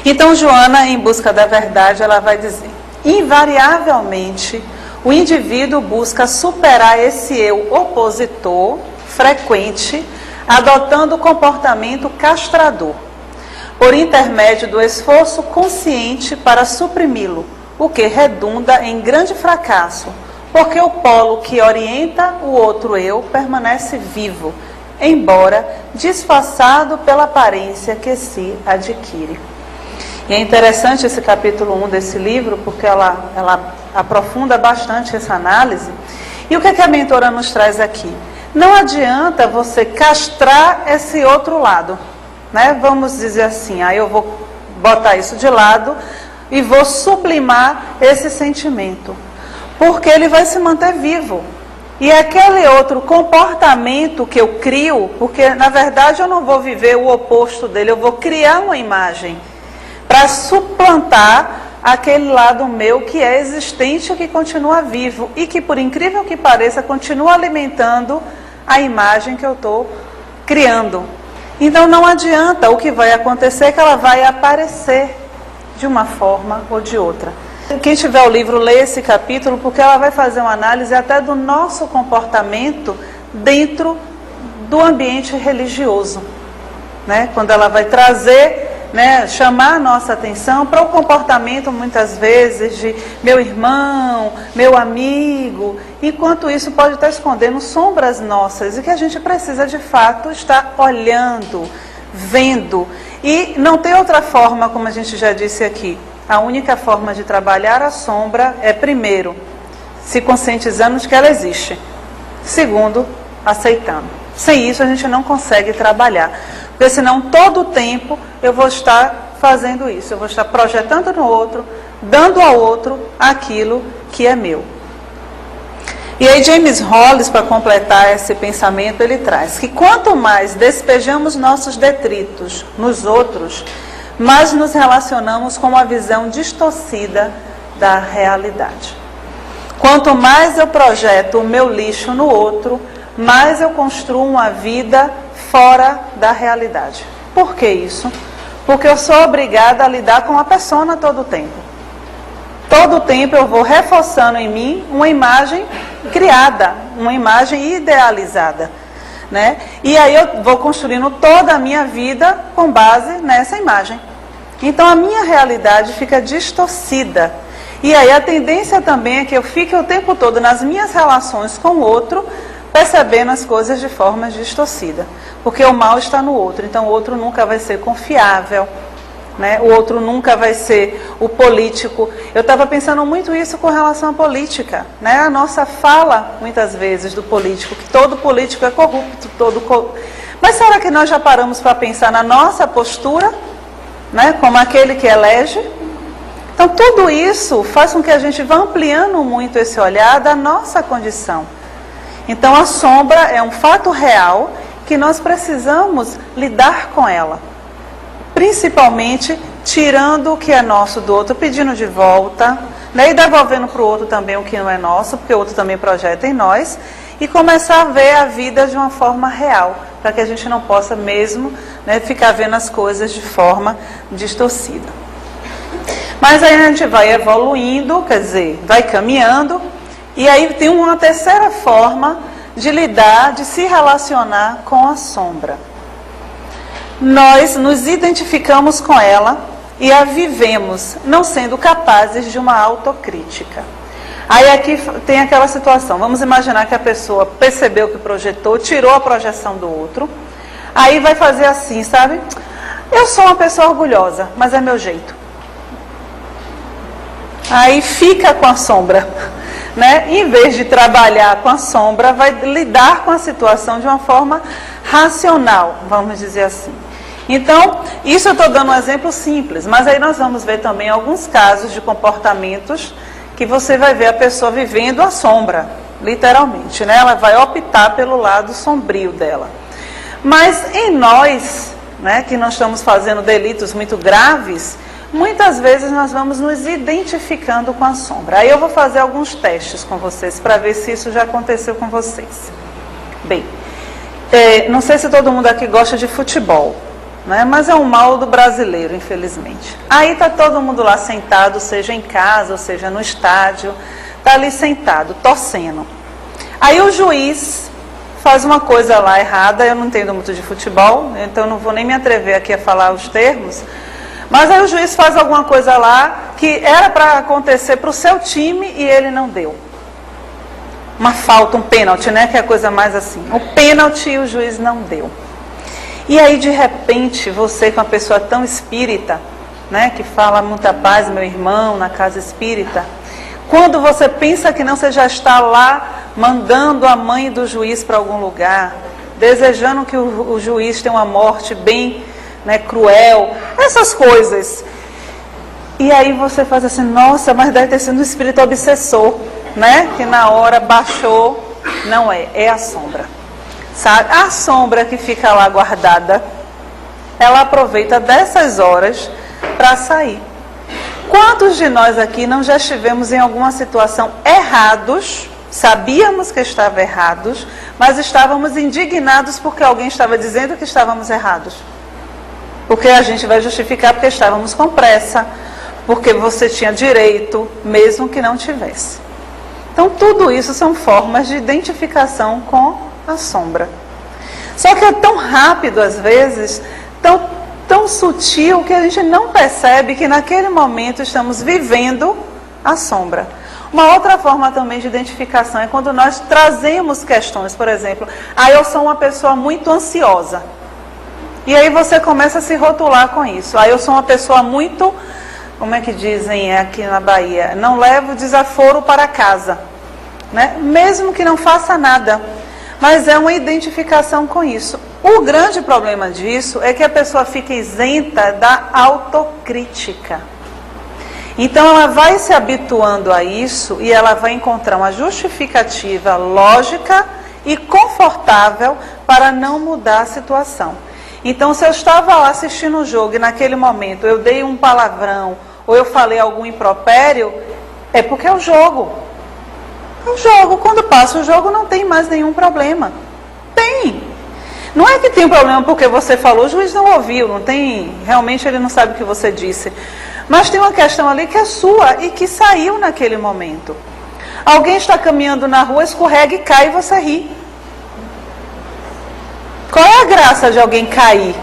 Então, Joana, em busca da verdade, ela vai dizer: invariavelmente, o indivíduo busca superar esse eu opositor frequente, adotando o comportamento castrador, por intermédio do esforço consciente para suprimi-lo, o que redunda em grande fracasso, porque o polo que orienta o outro eu permanece vivo, embora disfarçado pela aparência que se adquire. E é interessante esse capítulo 1 desse livro, porque ela aprofunda bastante essa análise. E o que a mentora nos traz aqui? Não adianta você castrar esse outro lado, né? Vamos dizer assim, aí eu vou botar isso de lado e vou sublimar esse sentimento, porque ele vai se manter vivo. E aquele outro comportamento que eu crio, porque na verdade eu não vou viver o oposto dele, eu vou criar uma imagem para suplantar aquele lado meu que é existente, que continua vivo e que, por incrível que pareça, continua alimentando a imagem que eu estou criando. Então não adianta, o que vai acontecer é que ela vai aparecer de uma forma ou de outra. Quem tiver o livro, lê esse capítulo, porque ela vai fazer uma análise até do nosso comportamento dentro do ambiente religioso, né? Quando ela vai trazer, né, chamar a nossa atenção para o comportamento, muitas vezes, de meu irmão, meu amigo, enquanto isso pode estar escondendo sombras nossas e que a gente precisa, de fato, estar olhando, vendo. E não tem outra forma, como a gente já disse aqui. A única forma de trabalhar a sombra é, primeiro, se conscientizando de que ela existe. Segundo, aceitando. Sem isso a gente não consegue trabalhar. Porque senão todo o tempo eu vou estar fazendo isso. Eu vou estar projetando no outro, dando ao outro aquilo que é meu. E aí James Hollis, para completar esse pensamento, ele traz que quanto mais despejamos nossos detritos nos outros, mais nos relacionamos com uma visão distorcida da realidade. Quanto mais eu projeto o meu lixo no outro, mais eu construo uma vida fora da realidade. Por que isso? Porque eu sou obrigada a lidar com a persona todo o tempo. Todo o tempo eu vou reforçando em mim uma imagem criada, uma imagem idealizada, né? E aí eu vou construindo toda a minha vida com base nessa imagem. Então a minha realidade fica distorcida. E aí a tendência também é que eu fique o tempo todo nas minhas relações com o outro, percebendo as coisas de forma distorcida. Porque o mal está no outro, então o outro nunca vai ser confiável, né? O outro nunca vai ser o político. Eu estava pensando muito isso com relação à política, né? A nossa fala, muitas vezes, do político, que todo político é corrupto, Mas será que nós já paramos para pensar na nossa postura, né? Como aquele que elege? Então tudo isso faz com que a gente vá ampliando muito esse olhar da nossa condição. Então a sombra é um fato real que nós precisamos lidar com ela. Principalmente tirando o que é nosso do outro, pedindo de volta, né? E devolvendo para o outro também o que não é nosso, porque o outro também projeta em nós. E começar a ver a vida de uma forma real, para que a gente não possa mesmo, né, ficar vendo as coisas de forma distorcida. Mas aí a gente vai evoluindo, quer dizer, vai caminhando. E aí tem uma terceira forma de lidar, de se relacionar com a sombra. Nós nos identificamos com ela e a vivemos, não sendo capazes de uma autocrítica. Aí aqui tem aquela situação, vamos imaginar que a pessoa percebeu que projetou, tirou a projeção do outro, aí vai fazer assim, sabe? Eu sou uma pessoa orgulhosa, mas é meu jeito. Aí fica com a sombra, né? Em vez de trabalhar com a sombra, vai lidar com a situação de uma forma racional, vamos dizer assim. Então, isso eu estou dando um exemplo simples, mas aí nós vamos ver também alguns casos de comportamentos que você vai ver a pessoa vivendo a sombra, literalmente, né? Ela vai optar pelo lado sombrio dela. Mas em nós, né, que nós estamos fazendo delitos muito graves, muitas vezes nós vamos nos identificando com a sombra. Aí eu vou fazer alguns testes com vocês para ver se isso já aconteceu com vocês. Bem, não sei se todo mundo aqui gosta de futebol, né? Mas é um mal do brasileiro, infelizmente. Aí está todo mundo lá sentado, seja em casa, ou seja no estádio, está ali sentado, torcendo. Aí o juiz faz uma coisa lá errada, eu não entendo muito de futebol, então não vou nem me atrever aqui a falar os termos, mas aí o juiz faz alguma coisa lá que era para acontecer para o seu time e ele não deu. Uma falta, um pênalti, né? Que é a coisa mais assim. O pênalti o juiz não deu. E aí, de repente, você com uma pessoa tão espírita, né? Que fala muita paz, meu irmão, na casa espírita. Quando você pensa que não, você já está lá mandando a mãe do juiz para algum lugar, desejando que o juiz tenha uma morte bem, né, cruel, essas coisas. E aí você faz assim, nossa, mas deve ter sido um espírito obsessor, né? Que na hora baixou. Não é, é a sombra. Sabe? A sombra que fica lá guardada, ela aproveita dessas horas para sair. Quantos de nós aqui não já estivemos em alguma situação errados, sabíamos que estava errados, mas estávamos indignados porque alguém estava dizendo que estávamos errados? Porque a gente vai justificar porque estávamos com pressa, porque você tinha direito, mesmo que não tivesse. Então, tudo isso são formas de identificação com a sombra. Só que é tão rápido, às vezes, tão sutil, que a gente não percebe que naquele momento estamos vivendo a sombra. Uma outra forma também de identificação é quando nós trazemos questões, por exemplo, eu sou uma pessoa muito ansiosa. E aí você começa a se rotular com isso. Eu sou uma pessoa muito, como é que dizem aqui na Bahia, não levo desaforo para casa, né? Mesmo que não faça nada, mas é uma identificação com isso. O grande problema disso é que a pessoa fica isenta da autocrítica. Então ela vai se habituando a isso e ela vai encontrar uma justificativa lógica e confortável para não mudar a situação. Então, se eu estava lá assistindo o jogo e naquele momento eu dei um palavrão ou eu falei algum impropério, é porque é o jogo. É o jogo. Quando passa o jogo não tem mais nenhum problema. Tem. Não é que tem problema porque você falou, o juiz não ouviu, não tem, realmente ele não sabe o que você disse. Mas tem uma questão ali que é sua e que saiu naquele momento. Alguém está caminhando na rua, escorrega e cai e você ri. Qual é a graça de alguém cair?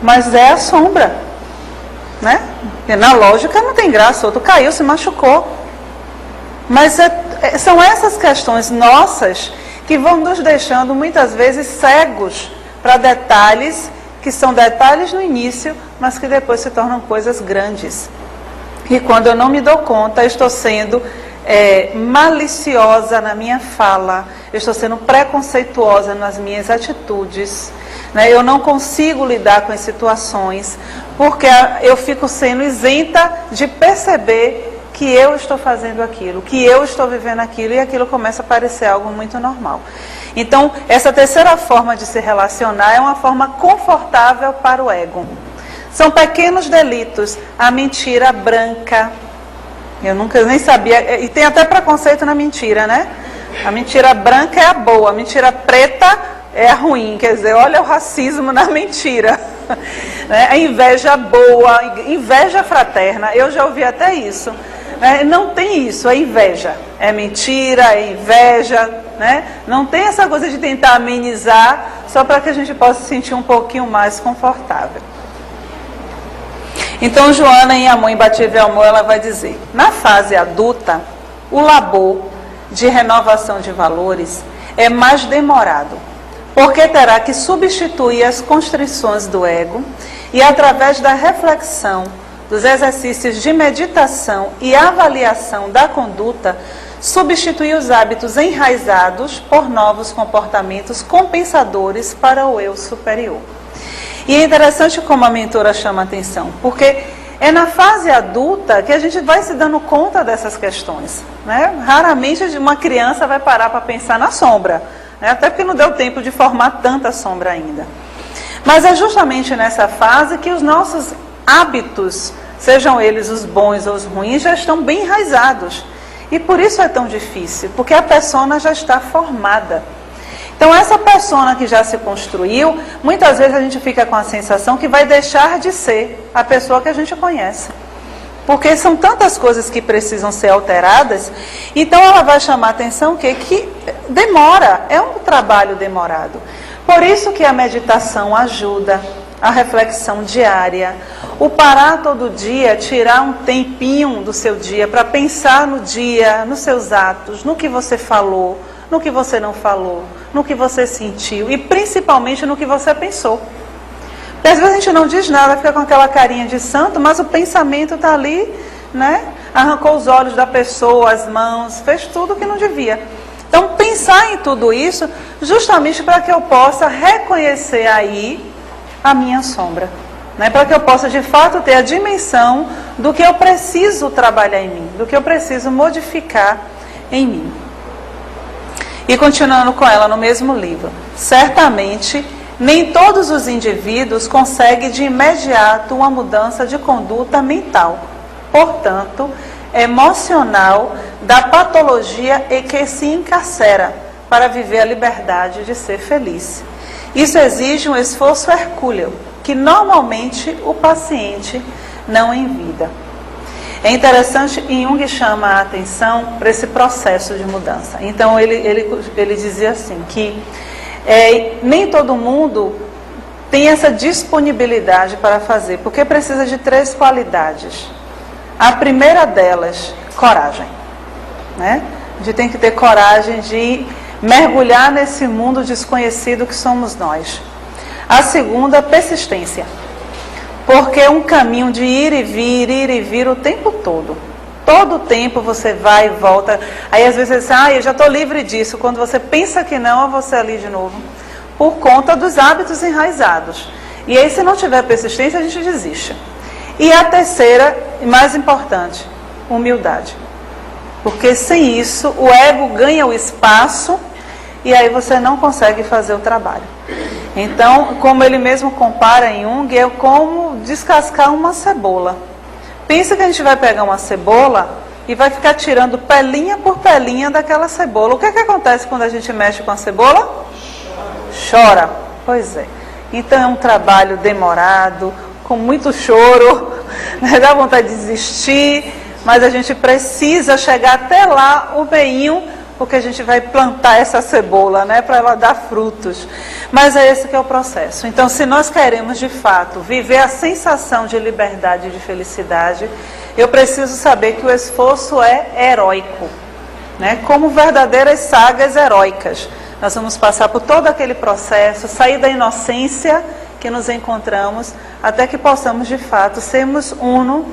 Mas é a sombra, né? E na lógica não tem graça, outro caiu, se machucou. Mas são essas questões nossas que vão nos deixando muitas vezes cegos para detalhes que são detalhes no início, mas que depois se tornam coisas grandes. E quando eu não me dou conta, eu estou sendo maliciosa na minha fala, eu estou sendo preconceituosa nas minhas atitudes, né? Eu não consigo lidar com as situações, porque eu fico sendo isenta de perceber que eu estou fazendo aquilo, que eu estou vivendo aquilo, e aquilo começa a parecer algo muito normal. Então, essa terceira forma de se relacionar é uma forma confortável para o ego. São pequenos delitos, a mentira branca. Eu nunca nem sabia, e tem até preconceito na mentira, né? A mentira branca é a boa, a mentira preta é a ruim, quer dizer, olha o racismo na mentira. Né? A inveja boa, inveja fraterna, eu já ouvi até isso. Não tem isso, é inveja, é mentira, é inveja, né? Não tem essa coisa de tentar amenizar, só para que a gente possa se sentir um pouquinho mais confortável. Então, Joana, em Amor Imbatível Amor, ela vai dizer, na fase adulta, o labor de renovação de valores é mais demorado, porque terá que substituir as constrições do ego e, através da reflexão, dos exercícios de meditação e avaliação da conduta, substituir os hábitos enraizados por novos comportamentos compensadores para o eu superior. E é interessante como a mentora chama a atenção, porque é na fase adulta que a gente vai se dando conta dessas questões, né? Raramente uma criança vai parar para pensar na sombra, né? Até porque não deu tempo de formar tanta sombra ainda. Mas é justamente nessa fase que os nossos hábitos, sejam eles os bons ou os ruins, já estão bem enraizados. E por isso é tão difícil, porque a persona já está formada. Então, essa persona que já se construiu, muitas vezes a gente fica com a sensação que vai deixar de ser a pessoa que a gente conhece. Porque são tantas coisas que precisam ser alteradas, então ela vai chamar a atenção que demora, é um trabalho demorado. Por isso que a meditação ajuda, a reflexão diária, o parar todo dia, tirar um tempinho do seu dia para pensar no dia, nos seus atos, no que você falou, no que você não falou, no que você sentiu e principalmente no que você pensou. Porque às vezes a gente não diz nada, fica com aquela carinha de santo, mas o pensamento está ali, né? Arrancou os olhos da pessoa, as mãos, fez tudo o que não devia. Então pensar em tudo isso justamente para que eu possa reconhecer aí a minha sombra, né? Para que eu possa de fato ter a dimensão do que eu preciso trabalhar em mim, do que eu preciso modificar em mim. E continuando com ela no mesmo livro, certamente nem todos os indivíduos conseguem de imediato uma mudança de conduta mental, portanto, emocional, da patologia e que se encarcera para viver a liberdade de ser feliz. Isso exige um esforço hercúleo, que normalmente o paciente não envida. É interessante, e Jung chama a atenção para esse processo de mudança. Então, ele dizia assim, que nem todo mundo tem essa disponibilidade para fazer, porque precisa de 3 qualidades. A primeira delas, coragem, né? A gente tem que ter coragem de mergulhar nesse mundo desconhecido que somos nós. A segunda, persistência, porque é um caminho de ir e vir o tempo todo. Todo o tempo você vai e volta. Aí às vezes você diz, eu já estou livre disso. Quando você pensa que não, você ali de novo. Por conta dos hábitos enraizados. E aí se não tiver persistência, a gente desiste. E a terceira, e mais importante, humildade. Porque sem isso, o ego ganha o espaço e aí você não consegue fazer o trabalho. Então, como ele mesmo compara em Jung, é como descascar uma cebola. Pensa que a gente vai pegar uma cebola e vai ficar tirando pelinha por pelinha daquela cebola. O que acontece quando a gente mexe com a cebola? Chora. Pois é. Então é um trabalho demorado, com muito choro, né? Dá vontade de desistir, mas a gente precisa chegar até lá, o meinho, porque a gente vai plantar essa cebola, né, para ela dar frutos. Mas é esse que é o processo. Então, se nós queremos, de fato, viver a sensação de liberdade e de felicidade, eu preciso saber que o esforço é heróico, né, como verdadeiras sagas heróicas. Nós vamos passar por todo aquele processo, sair da inocência que nos encontramos, até que possamos, de fato, sermos uno